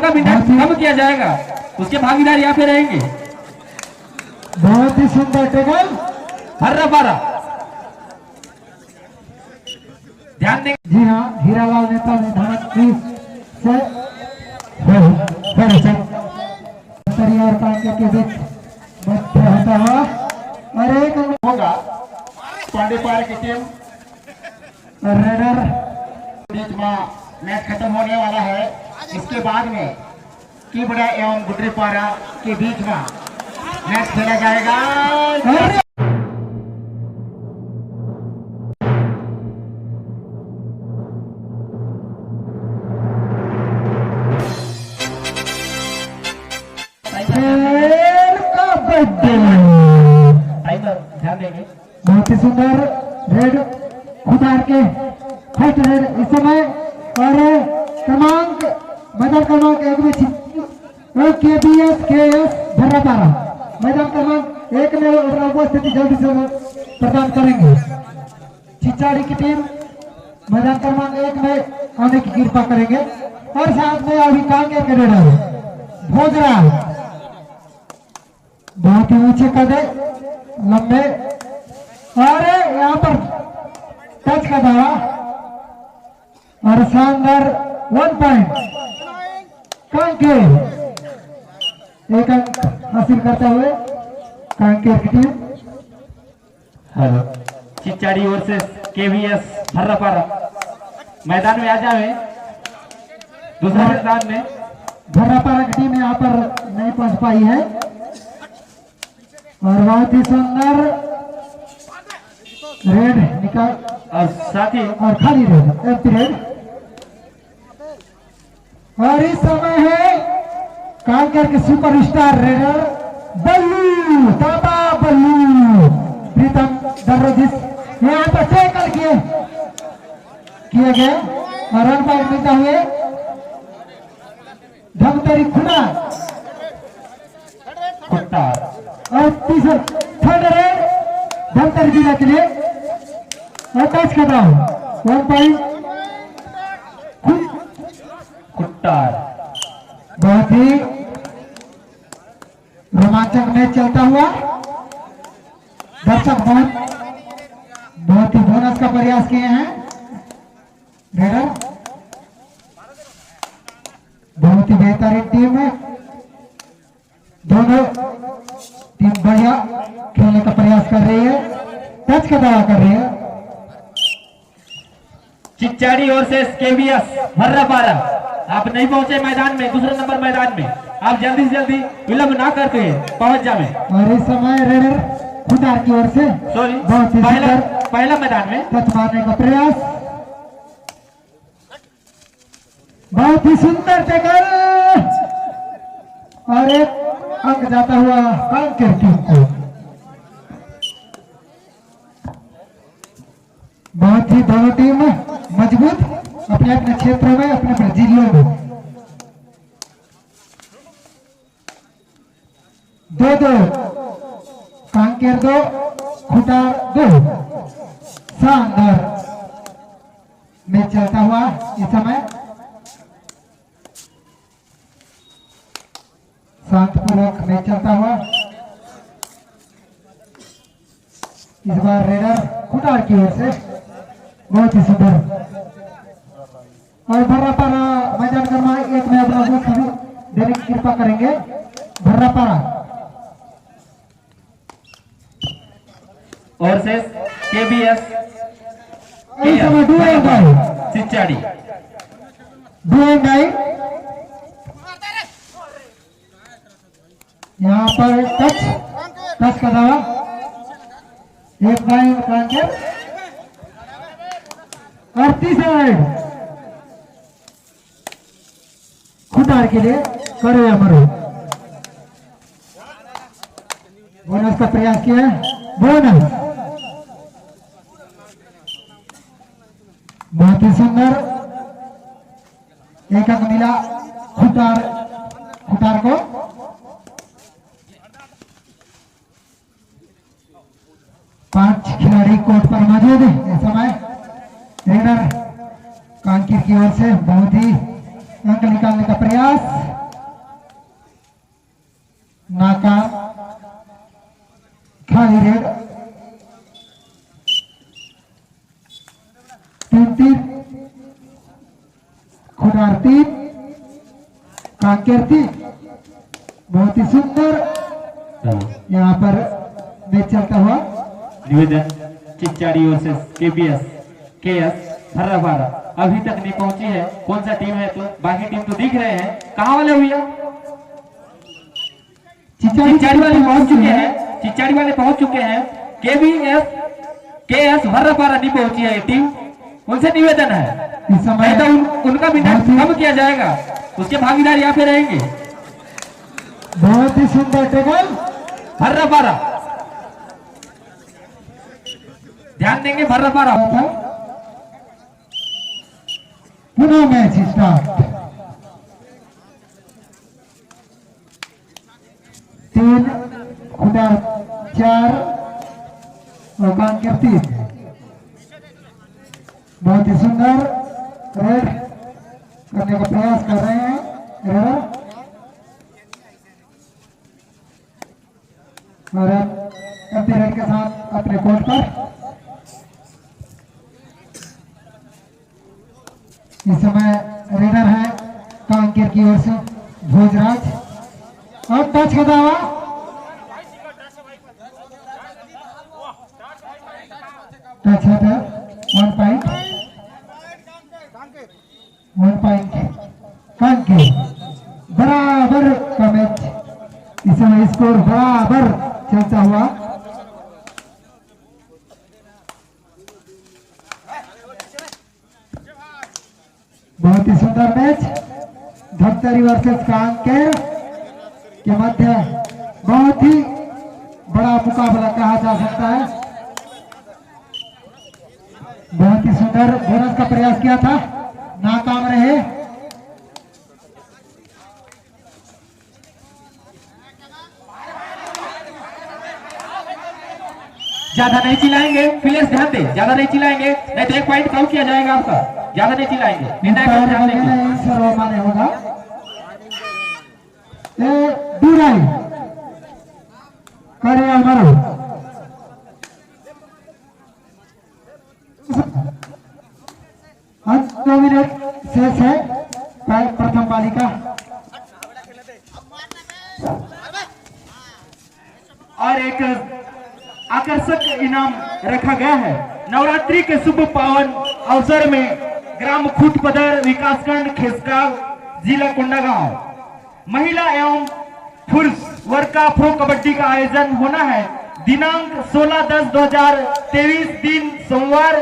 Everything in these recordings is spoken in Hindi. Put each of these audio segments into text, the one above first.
का मिनट कम किया जाएगा, उसके भागीदार यहाँ पे रहेंगे। बहुत ही सुंदर टेबल हर्रा-पारा ध्यान दें। जी हाँ, हीरालाल नेता निर्धारक से और कांके के बीच मध्य होता हुआ और एक होगा पांडेपार की टीम रेडर बीच में मैच खत्म होने वाला है। इसके बाद में कीबड़ा एवं गुडरीपारा के बीच में मैच खेला जाएगा। ध्यान देंगे। बहुत ही सुंदर रेड खुदार के फर्स्ट रेड इस समय और क्रमांक मैदान क्रमांक 1 में KBS भर्रापारा मैदान क्रमांक 1 में उपस्थिति जल्दी से प्रदान करेंगे। चिचाड़ी की टीम मैदान क्रमांक 1 में आने की कृपा करेंगे और साथ में अभी कांके के रेडर भोजरा बहुत ही ऊंचे कदे लंबे और यहाँ पर टच का दावा और शानदार 1 पॉइंट कांके एक अंक हासिल करते हुए कांके की टीम। हेलो चिचाड़ी वर्सेस KBS भर्रापारा मैदान में आ जाए। दूसरे मैदान में भर्रापारा की टीम यहाँ पर नहीं पहुंच पाई है और बहुत ही सुंदर रेड निकाल और साथ ही और खाली रेड एम्प्टी रेड और इस समय है कांकेर के सुपरस्टार रेडर बल्लू ताबा बल्लू प्रीतम दर्रोजिस यहाँ पर टैकल किए गए और रन पॉइंट मिलता हुए धमतरी खुदा कुट्टार और तीसरा थर्ड रेड धमतरी जिला के लिए और टच कर रहा हूँ 1 पॉइंट कुट्टार। बहुत ही रोमांचक मैच चलता हुआ दर्शक बहुत ही बोनस का प्रयास किए हैं रेडर। बहुत ही बेहतरीन टीम है, दोनों टीम बढ़िया खेलने का प्रयास कर रही है, टच का दावा कर रही है। चिचाड़ी वर्सेस KBS भर्रापारा आप नहीं पहुंचे मैदान में, दूसरे नंबर मैदान में आप जल्दी से जल्दी विलंब ना करते हैं पहुंच जाए। और इस समय रेडर खुदार की ओर से सॉरी बहुत ही पहला मैदान में टच मारने का प्रयास, बहुत ही सुंदर टैकल और एक अंक जाता हुआ कांकेर टीम को। बहुत ही दोनों टीम मजबूत अपने अपने क्षेत्रों में अपने अपने जिलों में 2-2 कांकेर 2 खुटार 2 शानदार मैच चलता हुआ इस समय शांतिपूर्वक मैच चलता हुआ। इस बार रेडर खुटार की ओर से बहुत ही सुंदर और भर्रापारा मैदान क्रमांक 1 में अपना वोट देने की कृपा करेंगे। भर्रापारा वर्सेस KBS चिचाड़ी यहाँ पर टच का दावा 1 पॉइंट कांकेर और तीसरा राइड खुटार के लिए करो या मरो। बोनस का प्रयास किया है, बोनस बहुत ही सुंदर एक अंक मिला खुटार को। पांच खिलाड़ी कोर्ट पर मौजूद है इस समय। रेडर कांकेर की ओर से बहुत ही अंक निकालने का प्रयास खिलाड़ी रेड 3-3 खुदार 3 कांकेर 3। बहुत ही सुंदर यहाँ पर मैच चलता हुआ। निवेदन चिच्चाड़ी वर्सेस केएस भर्रापारा अभी तक नहीं पहुंची है। कौन सा टीम है? तो बाकी टीम तो दिख रहे हैं। कहाँ वाले भैया? चिच्चाड़ी वाले पहुंच चुके हैं। चिच्चाड़ी वाले पहुंच चुके हैं। केएस भर्रापारा नहीं पहुंची है ये टीम। उनसे निवेदन है इस समय तो उनका भी कम किया जाएगा, उसके भागीदार यहाँ पे रहेंगे। बहुत ही सुंदर टेबल भर्रापारा ध्यान देंगे। भर्रापारा पुनः मैच स्टार्ट। 3 खुदार 4 और कांकेर 3। बहुत ही सुंदर रेड करने का प्रयास कर रहे हैं रेडर और अपने रेड के साथ अपने कोर्ट पर। इस समय रेडर है कांकेर की ओर से भोजराज और टच का दावा। टच है 1 पॉइंट कांकेर बराबर का मैच। इस समय स्कोर बराबर चलता हुआ। बहुत ही सुंदर मैच धमतरी वर्सेस कांकेर के मध्य बहुत ही बड़ा मुकाबला कहा जा सकता है। बहुत ही सुंदर बोनस का प्रयास किया था, नाकाम रहे। ज्यादा नहीं चिल्लाएंगे प्लीज, ध्यान दे। ज्यादा नहीं चिल्लाएंगे नहीं तो 1 पॉइंट कम किया जाएगा आपका। ज्यादा नहीं चिल्लाएंगे। माने होगा दूराई करे हमारा अंत 2 मिनट शेष है प्रथम बालिका। और एक आकर्षक इनाम रखा गया है। नवरात्रि के शुभ पावन अवसर में ग्राम खुटपदर विकासखंड खेसगांव जिला कोंडागांव महिला एवं पुरुष वर्ग का प्रो कबड्डी का आयोजन होना है। दिनांक 16/10/2023 दिन सोमवार।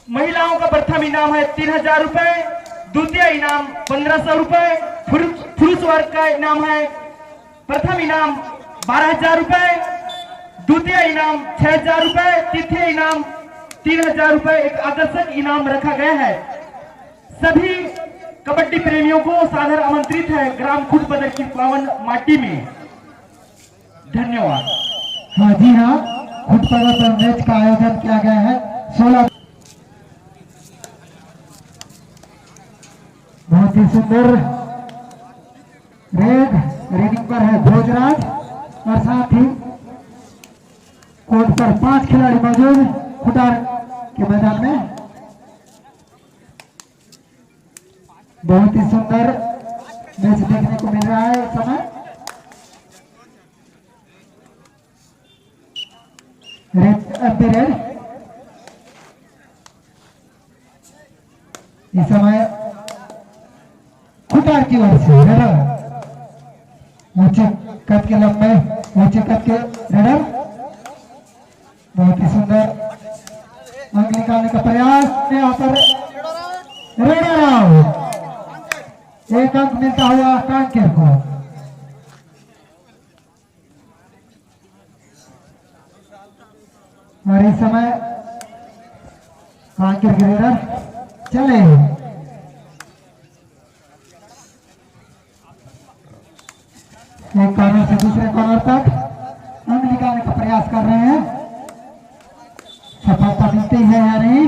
महिलाओं का प्रथम इनाम है 3000 रुपए, द्वितीय इनाम 1500 रुपए, पुरुष वर्ग का इनाम है प्रथम इनाम 12000 रुपए, द्वितीय इनाम 6000 रुपए, तृतीय इनाम 3000 रुपए। एक आकर्षक इनाम रखा गया है। सभी कबड्डी प्रेमियों को सादर आमंत्रित है ग्राम खुटपदर की पावन माटी में। धन्यवाद। हाँ जी हाँ, खुटपदर पर मैच का आयोजन किया गया है 16। बहुत ही सुंदर रेडिंग पर है भोजराज और साथ ही कोर्ट पर 5 खिलाड़ी मौजूद खुटार के मैदान में। बहुत ही सुंदर मैच देखने को मिल रहा है इस समय। रेड इस समय खुटार की ओर से रेडर ऊंचे कद के लंबे ऊंचे कद के रेडर बहुत ही सुंदर अंक निकालने का प्रयास। यहाँ पर रेडर आउट। 1 अंक मिलता हुआ कांकेर को। और इस समय कांकेर के रेडर चले एक कॉर्नर से दूसरे कॉर्नर तक अंक निकालने का प्रयास कर रहे हैं। सफलता मिलती है या नहीं।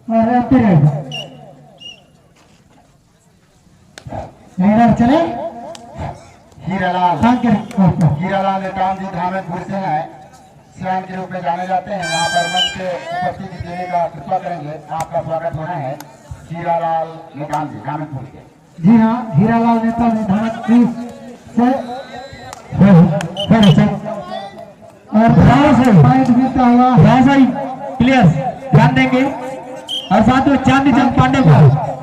और रेडर चले हीरालाल कांकेर कोर्ट पर। हीरालाल नेताम जी धामेपुर से हैं, सियान के रूप में जाने जाते हैं। यहाँ पर मंच के उपस्थिति देने का कृपा करेंगे, आपका स्वागत होना है। हीरालाल नेताम जी धामेपुर के। जी हाँ, हीरालाल नेता धामेपुर से और पॉइंट मिलता हुआ प्लेयर्स ध्यान देंगे और साथ में चांदी चंद पांडे को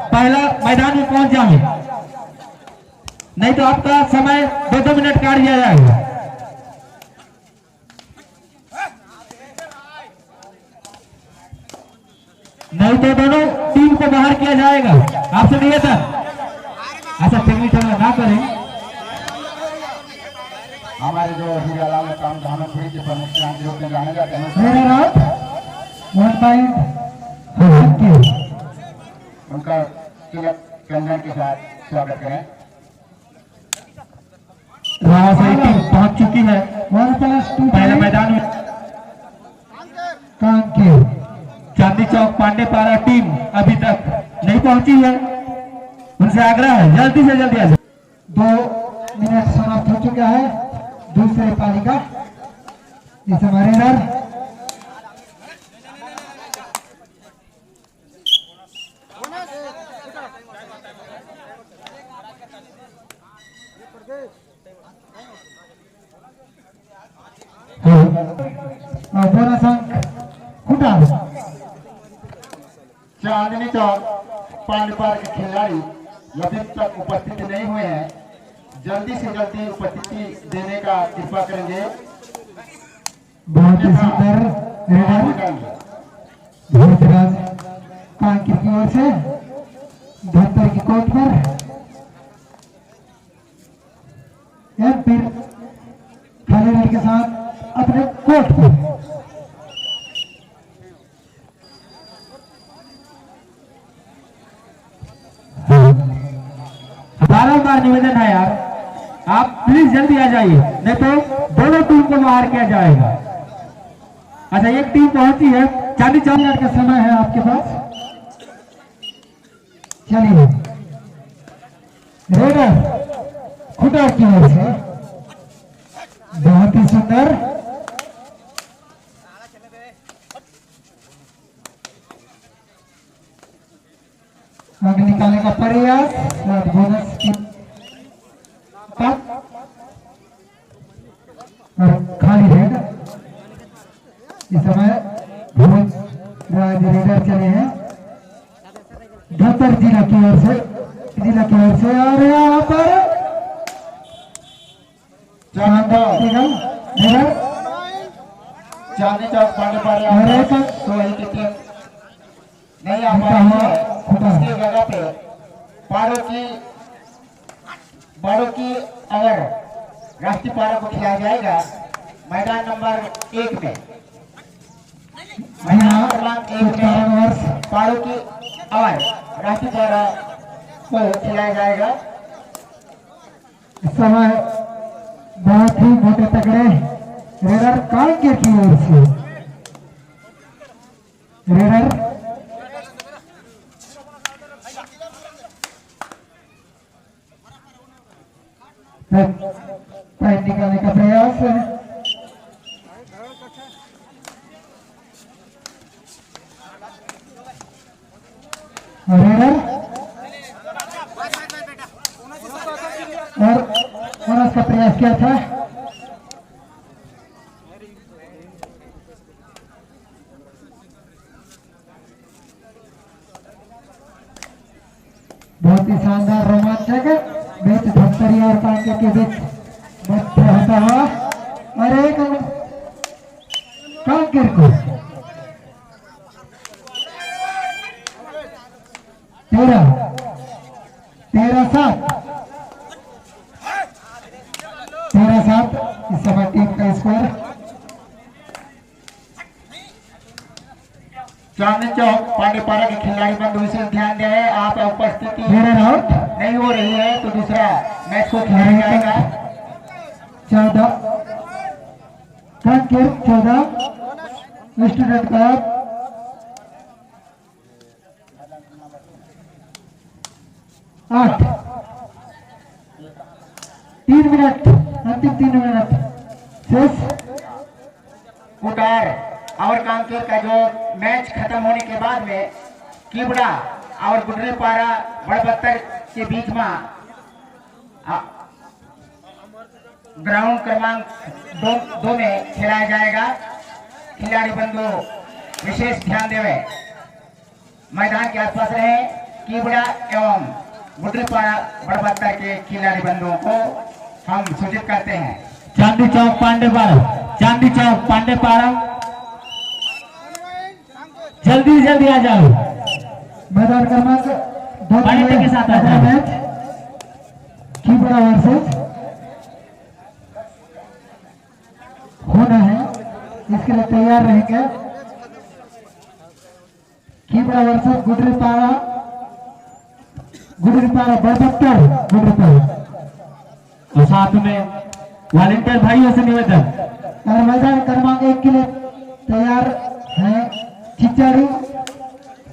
पहला मैदान में पहुंच जाए, नहीं तो आपका समय 2 मिनट काट दिया जाएगा। नहीं तो दोनों टीम को बाहर किया जाएगा। आपसे निवेदन, ऐसा टेक्निकल ना करें। हमारे जो हीरालाल नेताम धामेपुर के प्रमुख सियान के रूप में जाने जाते हैं, रेडर आउट 1 पॉइंट उनका तिलक कंगन के साथ स्वागत करें। रावसाई टीम पहुंच चुकी है 1+2 पहले मैदान में। कांकेर चांदी चौक पांडे पारा टीम अभी तक नहीं पहुंची है, उनसे आग्रह है जल्दी से जल्दी आ जाए। 2 मिनट समाप्त हो चुका है दूसरे पारी का। इस हमारे इधर और बोनस अंक खुटाल। चांदनी चौक पांडपार के खिलाड़ी अभी तक उपस्थित नहीं हुए हैं, जल्दी से जल्दी उपस्थिति देने का कृपा करेंगे। बहुत ही सुंदर रेडर भोजराज कांकेर की ओर से 72 की कोर्ट पर या फिर खाली रेड के साथ अपने कोर्ट पर। बारंबार निवेदन है यार, आप प्लीज जल्दी आ जाइए, नहीं तो दोनों टीम को बाहर किया जाएगा। अच्छा, एक टीम पहुंची है, चांदी चौक मिनट का समय है आपके पास। चलिए रेडर खुटा की ओर से बहुत ही सुंदर आगे निकालने का प्रयास और बोनस की तक और खाली रेड। इस समय रेडर चले हैं धोतर जिला की ओर से और यहाँ पर चांदी चौक पांडपार और एक सोही की टीम नहीं आ पा रही है। इसकी जगह पे बाड़ों की और राष्ट्रीय पारा को खिलाया जाएगा मैदान नंबर 1 में। मैदान क्रमांक 1 में पाड़ों की और राष्ट्रीय पारा को खिलाया जाएगा। इस समय बहुत ही मोटे तगड़े रेडर कांकेर की ओर से रेडर पॉइंट निकालने का प्रयास है। रेडर और बोनस का प्रयास किया था। बहुत ही शानदार रोमांचक बीच धमतरी और कांकेर के बीच मध्य होता हुआ और एक कांकेर को 13-7 इस समय टीम का स्कोर। चांदी चौक पांडेपारा के खिलाड़ी बंधु विशेष ध्यान दें, आप उपस्थिति आउट नहीं हो रही है तो दूसरा मैच को खेला जाएगा। 14 कांकेर 14 स्टूडेंट क्लब 8 3 3 मिनट, अंतिम 3 मिनट शेष। कुटार और कांकेर का जो मैच खत्म होने के बाद में कीबड़ा और गुडरीपारा बड़बत्तर के बीच में ग्राउंड क्रमांक 2 में खेलाया जाएगा। खिलाड़ी बंधु विशेष ध्यान देवे, मैदान के आसपास रहे। कीबड़ा एवं गुडरीपारा बड़बत्तर के खिलाड़ी बंधुओं को हम सूचित करते हैं। चांदी चौक पांडेपाड़ा, चांदी चौक पांडेपाड़ा, जल्दी जल्दी आ जाओ। मैदान क्रमांक 2 पांडे के साथ आ जाओ। मैच कीबड़ा वर्सेस होना है, इसके लिए तैयार रहेंगे। कीबड़ा वर्सेस गुडरीपारा, गुडरीपारा बड़बत्तर गुडरीपारा, और साथ में वॉलंटियर भाइयों से निवेदन, और मैदान क्रमांक 1 के लिए तैयार है चिचारी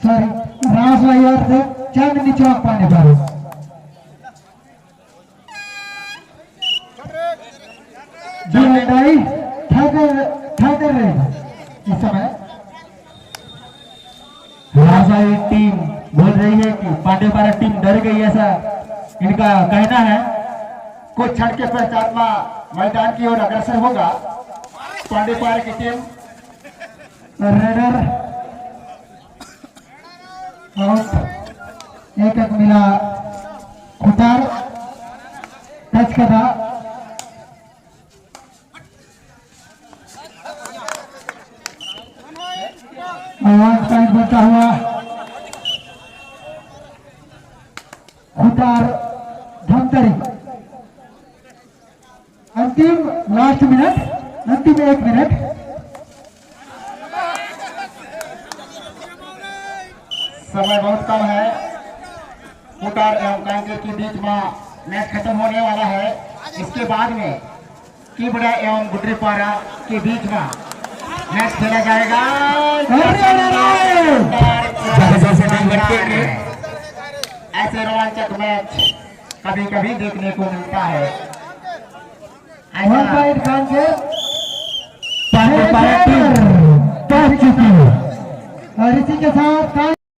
रासवाई और से चांदनी चौक पांडेपाड़ा। जो लड़ाई ठाकर रहेगा इस समय। राजाई टीम बोल रही है कि पांडेपाड़ा टीम डर गई, ऐसा इनका कहना है। कुछ क्षण के पश्चात मैदान की ओर अग्रसर होगा पांडेपाड़ा की टीम। रेडर आउट, एक मिला खुदार टच करा। आवाज पॉइंट बनता हुआ खुदार धमतरी। अंतिम लास्ट मिनट, अंतिम 1 मिनट। समय बहुत कम है। कुटार एवं कांकेर के बीच में मैच खत्म होने वाला है। इसके बाद में कीबड़ा एवं गुडरीपारा के बीच में मैच खेला जाएगा। ऐसे रोमांचक मैच कभी कभी देखने को मिलता है। वन पॉइंट कांकेर पांडेपाड़ा टीम पहुंच चुकी है। और इसी के साथ